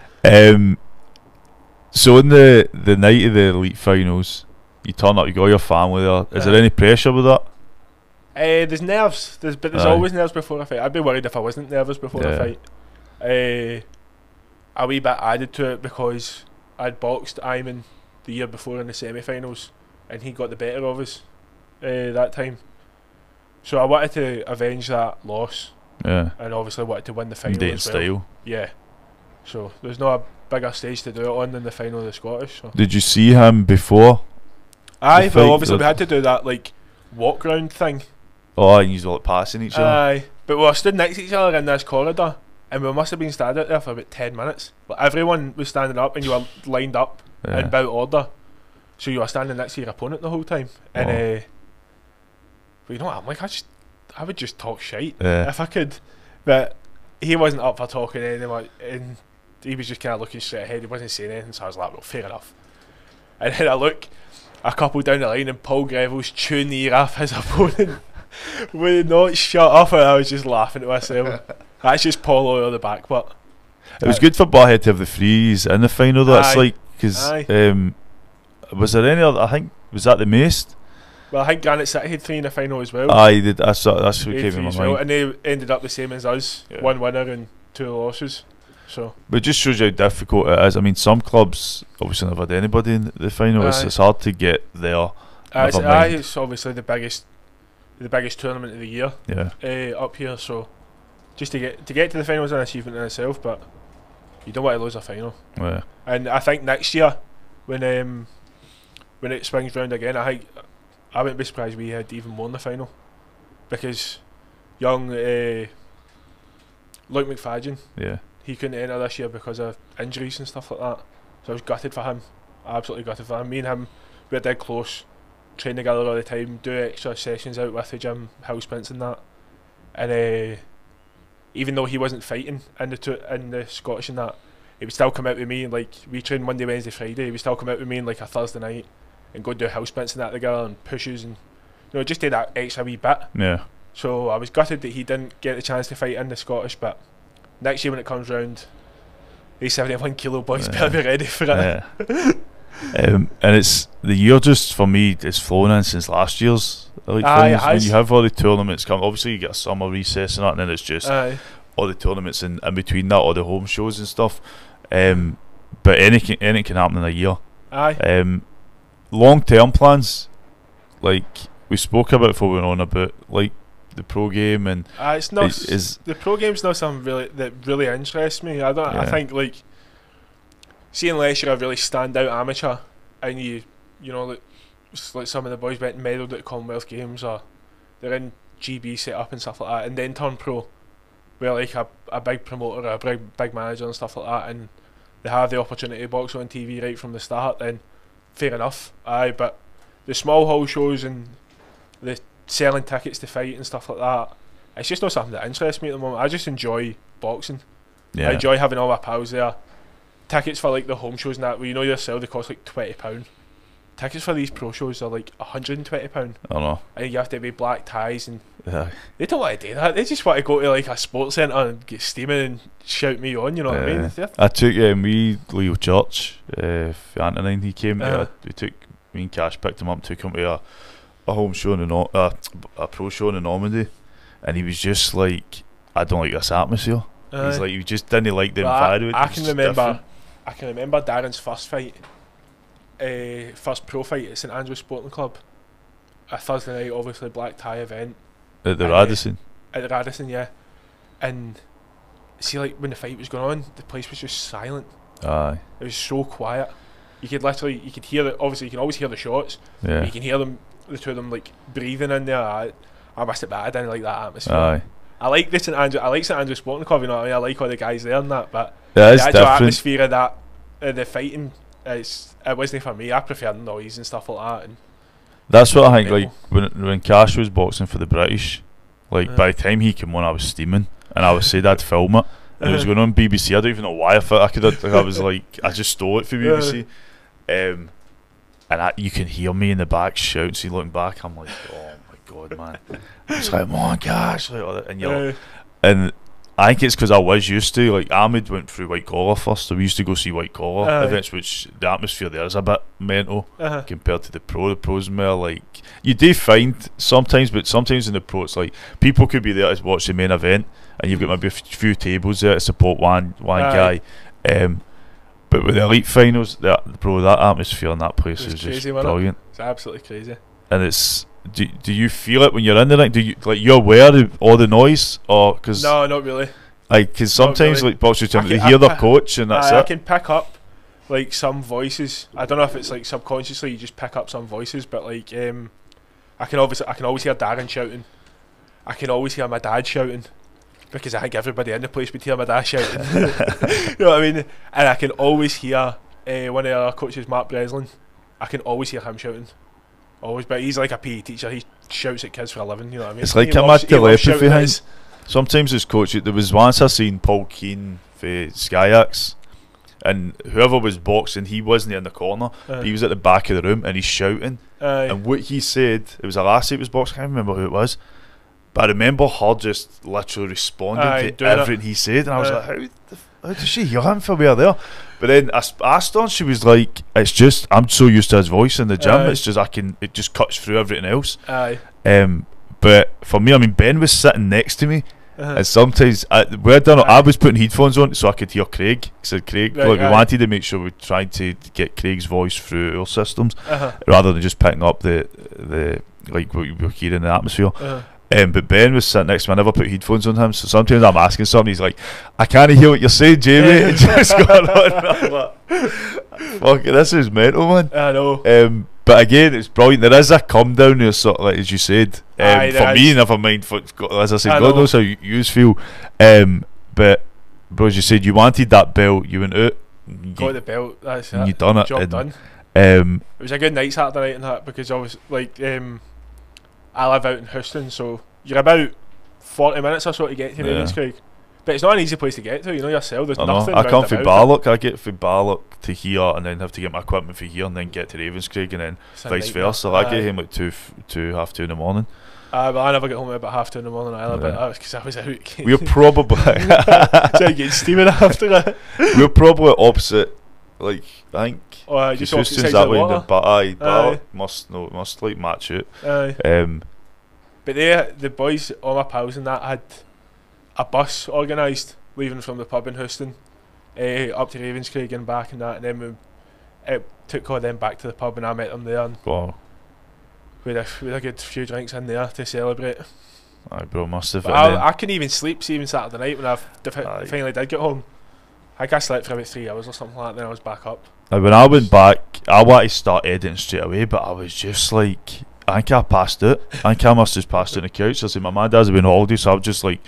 So in the night of the elite finals, you turn up, you got your family there. Is there any pressure with that? There's nerves, but there's always nerves before a fight. I'd be worried if I wasn't nervous before a fight. A wee bit added to it because I'd boxed Iman the year before in the semi-finals, and he got the better of us that time. So I wanted to avenge that loss, and obviously wanted to win the final as well. Style. Yeah. So there's no a bigger stage to do it on than the final of the Scottish. So. Did you see him before? Aye, well obviously we had to do that like walk round thing. Oh, and you were like passing each other. Aye, but we were stood next to each other in this corridor, and we must have been standing there for about 10 minutes. Like, everyone was standing up, and you were lined up in bout order, so you were standing next to your opponent the whole time. And but you know what, I'm like, I would just talk shite if I could, but he wasn't up for talking anything, and he was just kind of looking straight ahead. He wasn't saying anything, so I was like, well, fair enough. And then I look a couple down the line, and Paul Greville's chewing the ear off his opponent. Would not shut up, and I was just laughing to myself. That's just Paul Oil the back, but it was good for Barrhead to have the freeze in the final. That's like, because was there any other? I think, was that the most? Well, I think Granite City had 3 in the final as well. Aye, did. That's what came in my mind. And they ended up the same as us, 1 winner and 2 losses. So, but it just shows you how difficult it is. I mean, some clubs obviously never had anybody in the final. It's hard to get there. It's obviously the biggest tournament of the year. Up here, so just to get to the final is an achievement in itself, but you don't want to lose a final. And I think next year, when it swings round again, I wouldn't be surprised we had even won the final, because young Luke McFadden, he couldn't enter this year because of injuries and stuff like that. So I was gutted for him, absolutely gutted for him. Me and him, we were dead close. Train together all the time, do extra sessions out with the gym, house sprints and that. And even though he wasn't fighting in the Scottish and that, he would still come out with me, like, we train Monday, Wednesday, Friday. He would still come out with me on like a Thursday night and go do house sprints and that together, and pushes, and just do that extra wee bit. So I was gutted that he didn't get the chance to fight in the Scottish, but next year when it comes round, these 71 kilo boys better be ready for it. And it's the year just for me. It's flown in since last year's. When you have all the tournaments come, obviously you get a summer recess and that, and then it's just all the tournaments in between that, all the home shows and stuff. But anything can happen in a year. Long term plans, like we spoke about before we went on about like the pro game, and it's not the pro game's not something that really interests me. I think like see, unless you're a really standout amateur and you know like some of the boys went and medalled at Commonwealth Games, or they're in GB set up and stuff like that, and then turn pro, where like a big promoter or a big manager and stuff like that, and they have the opportunity to box on TV right from the start, then fair enough. But the small hall shows and the selling tickets to fight and stuff like that, it's just not something that interests me at the moment. I just enjoy boxing. I enjoy having all my pals there. Tickets for like the home shows and that, well, you know yourself, they cost like £20. Tickets for these pro shows are like £120. I know. And you have to be black ties, and they don't want to do that. They just want to go to like a sports centre and get steaming and shout me on, you know what I mean? I took Leo Church, Antonine, he came to me and Cash picked him up, took him to a home show in a pro show in Normandy, and he was just like, I don't like this atmosphere. He's like, he just didn't like the environment. I can remember Darren's first fight, first pro fight at St Andrews Sporting Club, a Thursday night, obviously black tie event at the Radisson. At the Radisson, yeah. And see, like when the fight was going on, the place was just silent. It was so quiet. You could hear it. Obviously, you can always hear the shots. You can hear them, the two of them, like breathing in there. I missed it, but I didn't like that atmosphere. I like the St Andrews Sporting Club, you know what I mean? I like all the guys there and that, but the actual atmosphere of that, the fighting, it wasn't for me. I prefer noise and stuff like that. And that's what I think. Like when Cash was boxing for the British, like by the time he came on, I was steaming, and I would say I'd film it. And it was going on BBC. I don't even know why I thought I could. I was like, I just stole it for BBC. And you can hear me in the back shouting. So looking back, I'm like, oh my god, man! It's like, come on, Cash, like, and I think it's because I was used to, like, Ahmed went through white collar first, so we used to go see white collar events, which the atmosphere there is a bit mental compared to the pro. The pro's more like, you do find sometimes, but sometimes in the pro it's like people could be there to watch the main event, and you've got maybe a few tables there to support one guy. But with the elite finals, that atmosphere in that place is just brilliant. It's absolutely crazy. And it's, do you feel it when you're in the ring? Do you, like, you're aware of all the noise, or cause no, not really. Like, cause sometimes really. Like boxers, they hear their coach and that's it. I can pick up like some voices. I don't know if it's like subconsciously you just pick up some voices, but like I can always hear Darren shouting. I can always hear my dad shouting, because I think everybody in the place would hear my dad shouting. You know what I mean? And I can always hear one of our coaches, Mark Breslin. I can always hear him shouting. Always, but he's like a PE teacher. He shouts at kids for a living. You know what I mean? It's like a mad telepathy thing. Sometimes as coach, there was once I seen Paul Keane for Skyax, and whoever was boxing, he wasn't in the corner, but he was at the back of the room, and he's shouting. And what he said, it was a lassie that was boxing. I can't remember who it was, but I remember her just literally responding to everything he said, and I was like, how did she hear him from where there? But then I asked her, and she was like, it's just, I'm so used to his voice in the gym, it's just, it just cuts through everything else. But for me, I mean, Ben was sitting next to me, and sometimes, I was putting headphones on so I could hear Craig. So Craig, we wanted to make sure we tried to get Craig's voice through our systems, rather than just picking up the like what we were hearing in the atmosphere. But Ben was sitting next to me. I never put headphones on him, so sometimes I'm asking something, he's like, I can't hear what you're saying, Jamie. And just going on. I'm like, fuck it, this is mental, man. I know. But again, it's brilliant. There is a come down there, sort of, like as you said. For me, never mind. As I said, God knows how you feel. But as you said, you wanted that belt. You went out. Got the belt. That's it. You done it. Job done. It was a good night Saturday night and that, because I was like, I live out in Houston, so you're about 40 minutes or so to get to Ravenscraig. But it's not an easy place to get to, you know yourself. There's nothing. I come from Barrhead. I get from Barrhead to here, and then have to get my equipment from here, and then get to Ravenscraig, and then vice versa. I get home like 2:30 in the morning. But I never get home about 2:30 in the morning either. But that was because I was out. We're probably so I get steaming after that. We're probably opposite. like I think Houston's that way in the but must like match it. But the boys, all my pals and that, had a bus organised leaving from the pub in Houston up to Ravenscraig and back and that, and then it took all them back to the pub and I met them there, and we had a good few drinks in there to celebrate. Aye, bro, must have. I couldn't even sleep, even Saturday night when I finally did get home. I think I slept for about 3 hours or something like that, then I was back up. When I went back, I wanted to start editing straight away, but I was just like, I think I passed it. I think I must have just passed it on the couch. I said, my mum and dad's have been on holiday, so I was just like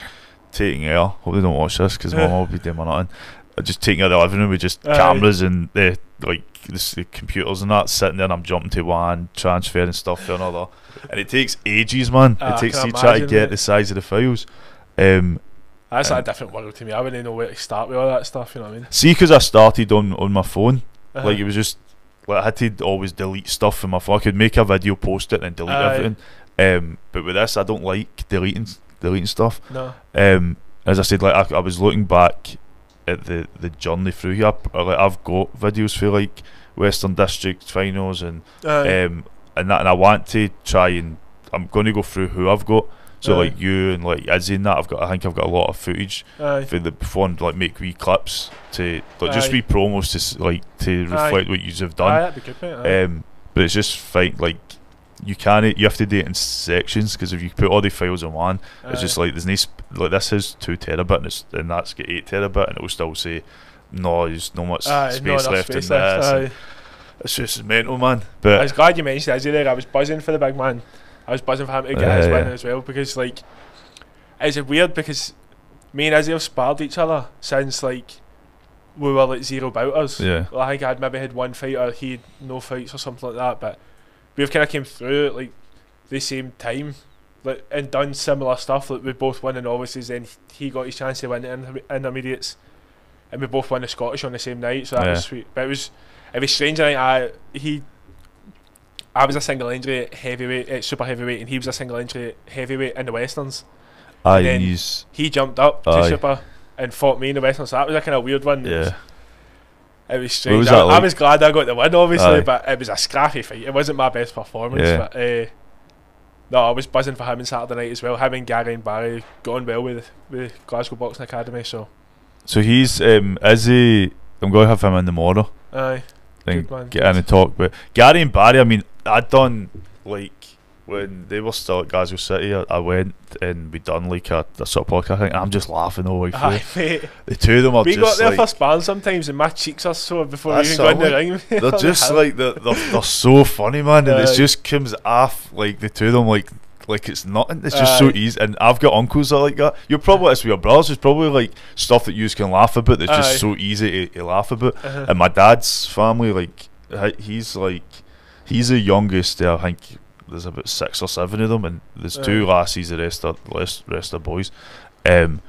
taking air. Hope they don't watch this because my mum will be doing my nothing. Just taking out the living room with just cameras and the computers and that, sitting there, and I'm jumping to one, transferring stuff to another, and it takes ages, man. It takes you trying to get the size of the files. That's like a different world to me. I wouldn't know where to start with all that stuff, you know what I mean? See, because I started on my phone, like it was just like I had to always delete stuff from my phone. I could make a video, post it, and delete everything. But with this, I don't like deleting stuff. No. As I said, like I was looking back at the journey through here. I've got videos for like Western District finals and I want to try, and I'm going to go through who I've got. So like you and like Izzy and that, I think I've got a lot of footage for the before, and like make wee clips to like just wee promos to reflect what you have done. That'd be good, mate. But it's just fine. Like you have to do it in sections, because if you put all the files in one, it's just like there's like this is 2 terabit and that's got 8 terabit, and it will still say no, there's not much space left in this. It's just mental, man. But I was glad you mentioned Izzy there. I was buzzing for the big man. I was buzzing for him to get his win as well, because like it's weird because me and Izzy have sparred each other since like we were like 0 bouters. Well, I think I'd maybe had 1 fight or he had no fights or something like that, but we've kind of came through at like the same time, like, and done similar stuff. Like we both won in novices, then he got his chance to win the intermediates, and we both won the Scottish on the same night. So that was sweet. But it was strange. I was a single injury heavyweight, super heavyweight, and he was a single injury heavyweight in the Westerns. And then he jumped up to super and fought me in the Westerns. So that was a kind of weird one. It was strange. I was glad I got the win, obviously, but it was a scrappy fight. It wasn't my best performance, but no, I was buzzing for him on Saturday night as well. Him and Gary and Barry going well with Glasgow Boxing Academy. So he's Izzy. I'm going to have him in tomorrow. Then get in and talk. But Gary and Barry, I mean, I'd done like when they were still at Glasgow City, I went and we done like a sort of podcast thing, and I'm just laughing all the way through. The two of them are just got there for sparring sometimes, and my cheeks are sore before we even go in the ring. They're just like they're so funny, man, and it just comes off like the two of them like it's nothing. It's just so easy. And I've got uncles that are like that. You're probably with your brothers. There's probably like stuff that you can laugh about that's just so easy to laugh about. And my dad's family, like he's the youngest. I think there's about 6 or 7 of them, and there's 2 lassies. The rest are boys. And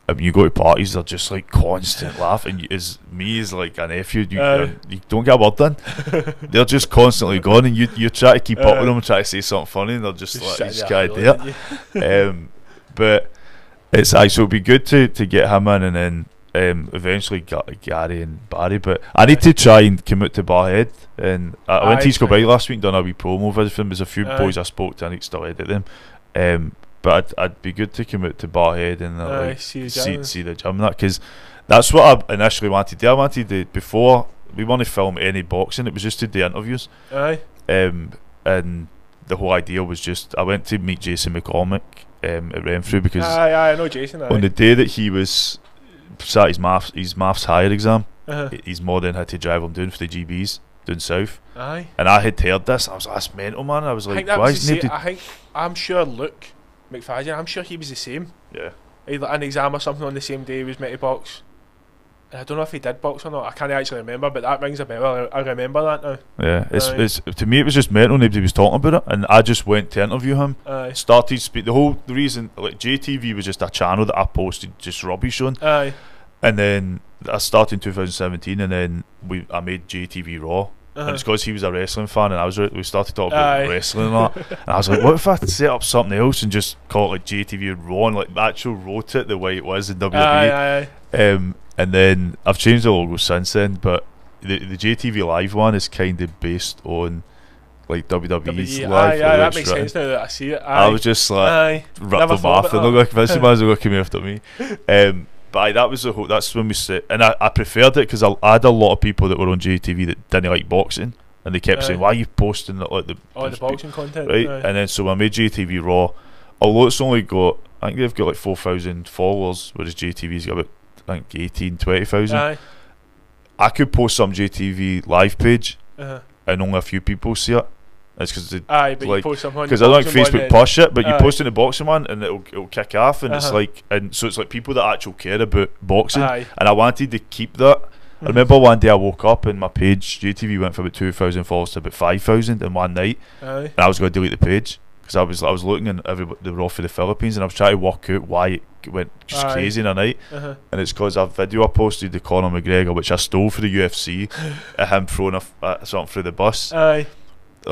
when you go to parties, they're just like constant laughing. As like a nephew, you don't get a word done. They're just constantly going, and you try to keep up with them and try to say something funny, and they're just like, you just can't do it. But it's so it'd be good to get him in, and then eventually got Gary and Barry. But I need to try and come out to Barrhead, and I went to East Kilbride last week and done a wee promo video for them. There's a few boys I spoke to, I need to still edit them. But I'd be good to come out to Barrhead and see the gym, that, because that's what I initially wanted to do. I wanted to, before we want to film any boxing, it was just to do interviews. And the whole idea was just, I went to meet Jason McCormick at Renfrew, because I know Jason. On the day that he was sat his maths higher exam, his mum then had to drive him down for the GBs down south. And I had heard this. I was like, that's mental, man. I was like, why isn't he? I'm sure Luke McFadden, I'm sure he was the same. Either an exam or something on the same day he was meant to box. And I don't know if he did box or not. I can't actually remember, but that rings a bell. I remember that now. It's to me it was just mental. Nobody was talking about it, and I just went to interview him. Started speak. The reason, like, JTV was just a channel that I posted just rubbish on. And then I started in 2017, and then I made JTV Raw. And it's because he was a wrestling fan, and we started talking about wrestling and that. And I was like, what if I set up something else and just call it like JTV Raw, and like actually wrote it the way it was in WWE? And then I've changed the logo since then, but the JTV Live one is kind of based on like WWE's Live. Aye, that makes sense now that I see it. I was just like, ripped them off, and look, this might as well come after me. But aye, that was the whole. That's when we sit, and I preferred it because I had a lot of people that were on JTV that didn't like boxing, and they kept saying, "Why are you posting like the boxing content?" Right, and then so I made JTV Raw. Although it's only got, I think they've got like 4,000 followers, whereas JTV's got about, I think, 18,000-20,000. I could post some JTV Live page, and only a few people see it. It's because because I don't think Facebook push it, but you post in the boxing one and it'll kick off, and it's like, and so it's like people that actually care about boxing, and I wanted to keep that. I remember one day I woke up and my page JTV went from about 2,000 followers to about 5,000 in one night, and I was going to delete the page because I was looking and everybody, they were all for the Philippines, and I was trying to work out why it went just crazy in a night, and it's because a video I posted to Conor McGregor, which I stole for the UFC, of him throwing something through the bus. Like,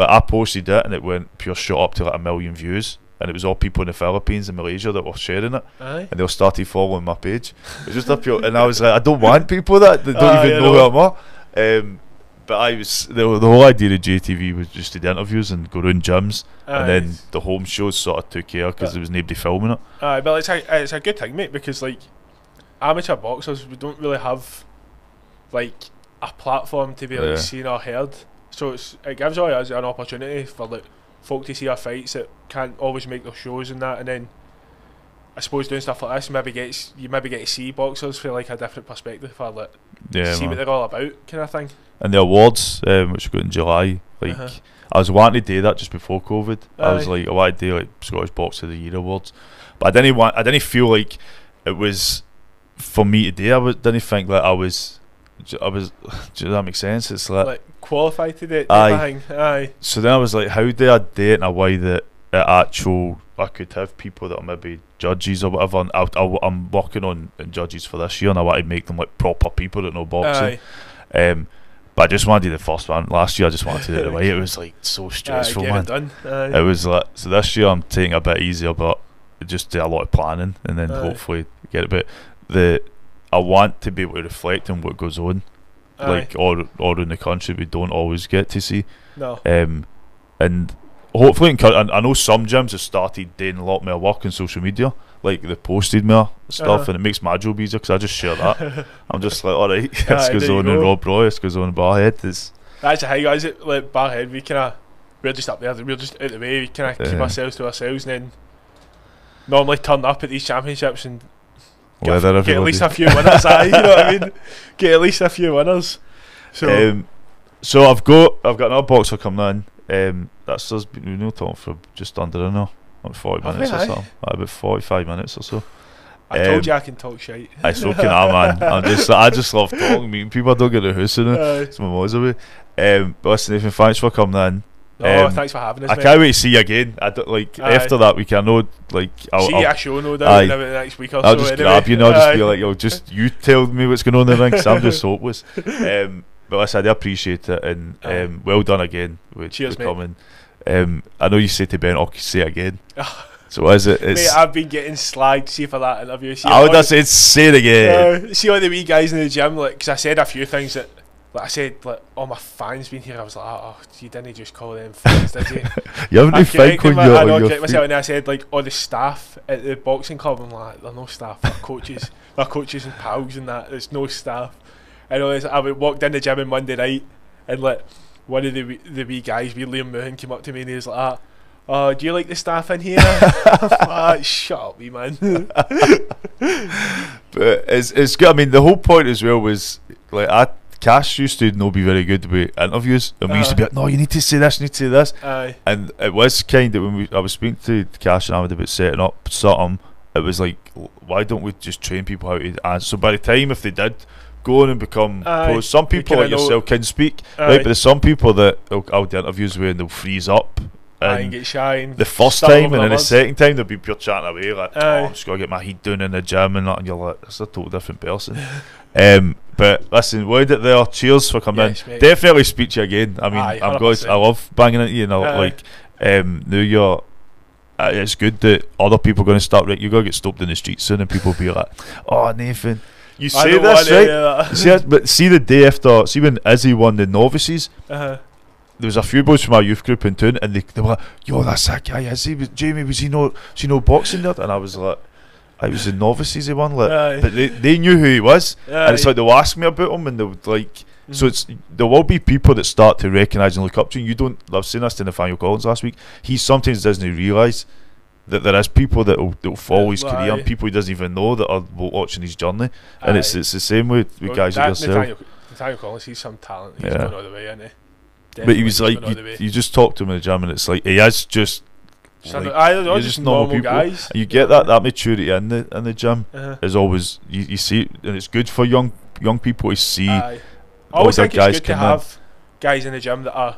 I posted it and it went pure shot up to like 1 million views, and it was all people in the Philippines and Malaysia that were sharing it, and they all started following my page. It was just a pure, and I was like, I don't want people that don't even know who I am. But I was the whole idea of JTV was just to do interviews and go around gyms, and then the home shows sort of took care because there was nobody filming it. But it's a good thing, mate, because like amateur boxers, we don't really have like a platform to be like seen or heard. So it gives all us an opportunity for like folk to see our fights that can't always make their shows and that, and then I suppose doing stuff like this you maybe get to see boxers for like a different perspective, or like see what they're all about, kind of thing. And the awards, which we got in July, like I was wanting to do that just before COVID. I was like, I wanted to do like Scottish Boxer of the Year awards, but I didn't feel like it was for me to do. Didn't think that I was. Does that make sense? It's like qualified to do it. Aye. So then I was like, how do I do it in a way that I could have people that are maybe judges or whatever. And I'm working on judges for this year, and I want to make them like proper people that know boxing. But I just wanted to do the first one. Last year I just wanted to do it away. It was like so stressful, man. It was like, so this year I'm taking it a bit easier, but just do a lot of planning and then hopefully get it. But I want to be able to reflect on what goes on, like all in the country we don't always get to see. No. And hopefully, I know some gyms have started doing a lot more work on social media, like they posted more stuff, and it makes my job easier because I just share that. I'm just like, alright, this goes on in Rob Roy, this goes on in Barrhead. That's how you guys at like Barrhead, we're just up there, we're just out the way, we kind of keep ourselves to ourselves, and then normally turn up at these championships and get at least a few winners. You know what I mean? Get at least a few winners. So I've got another boxer coming in. That's us been talking for just under an hour, like 40 minutes or so. About 45 minutes or so. I told you I can talk shite. So can I, man. I just love talking, meeting people. I don't get a hoose in it. It's my mo's away. But listen, Nathan, thanks for coming in. Thanks for having us. I can't wait to see you again. After that week, I know, like I'll see you at a show, no doubt, the next week or so. I'll just grab you, and I'll just be like, you tell me what's going on in the ring, because I'm just hopeless. But listen, I do appreciate it, and well done again with coming. I know you say to Ben, I'll say it again. So is it? Mate, I've been getting slagged. See for that interview. I would have said say it again. See all the wee guys in the gym, like, because I said a few things that. Like I said, like all my fans been here, I was like, oh, you didn't just call them fans, did you? You haven't been fake on your. I know, I correct myself, and I said like all the staff at the boxing club. I'm like, they're no staff, they're coaches, they're coaches and pals and that. There's no staff. I walked in the gym on Monday night, and like one of the wee guys, Liam Mohan, came up to me and he was like, oh, do you like the staff in here? Shut up, wee man. But it's good. I mean, the whole point as well was like Cash used to not be very good with interviews, and we used to be like, no, you need to say this, you need to say this. And it was kind of, when I was speaking to Cash and Ahmed about setting up something, it was like, why don't we just train people how to answer? So by the time, if they did go on and become pros, some people like yourself can speak, right? But there's some people that I'll do interviews with and they'll freeze up and get shy the first time, and then the second time they'll be pure chatting away like, oh, I'm just going to get my heat down in the gym and that, and you're like, that's a total different person. But listen, why did there? Cheers for coming in. Mate. Definitely speak to you again. I mean, I'm glad, I love banging at you. Now you're. It's good that other people are going to start. You're going to get stopped in the street soon, and people will be like, "Oh, Nathan, You say this, right? But see the day after, see when Izzy won the novices, there was a few boys from our youth group in town, and they were like, yo, that's that guy Izzy, Jamie, was he no boxing there? And I was like, I was the novices he won, like, but they knew who he was, and it's like they'll ask me about him, and they would like, so there will be people that start to recognise and look up to you. I've seen this to Nathaniel Collins last week, he sometimes doesn't realise that there is people that will follow his career, and people he doesn't even know that are watching his journey, and it's the same with guys like yourself. Nathaniel Collins, he's some talent, he's gone all the way, isn't he? But he was like, you just talk to him in the gym, and it's like he is just you're just normal people, guys. And you get that maturity in the gym is always you see it, and it's good for young people to see. I always think it's good to have guys in the gym that are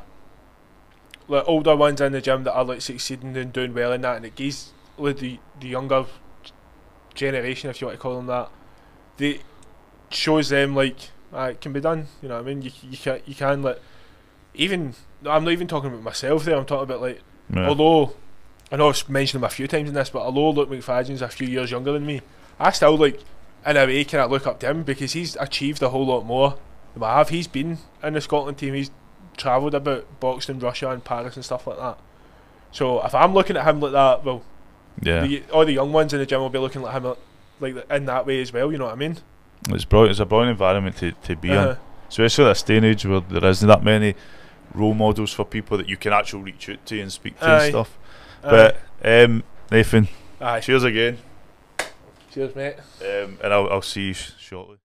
like older ones in the gym that are like succeeding and doing well in that, and it gives like the younger generation, if you want to call them that, they shows them like it can be done. You know what I mean? You can like, even I'm not even talking about myself there. I'm talking about like, although I know I've mentioned him a few times in this, but although Luke McFadden's a few years younger than me, I still like in a way kind of look up to him because he's achieved a whole lot more than I have. He's been in the Scotland team. He's travelled about, boxed in Russia and Paris and stuff like that. So if I'm looking at him like that, well, all the young ones in the gym will be looking at him like in that way as well. You know what I mean? It's brilliant. It's a brilliant environment to be in, especially at this day and age where there isn't that many role models for people that you can actually reach out to and speak to and stuff. But Nathan, cheers again. Cheers, mate. And I'll see you shortly.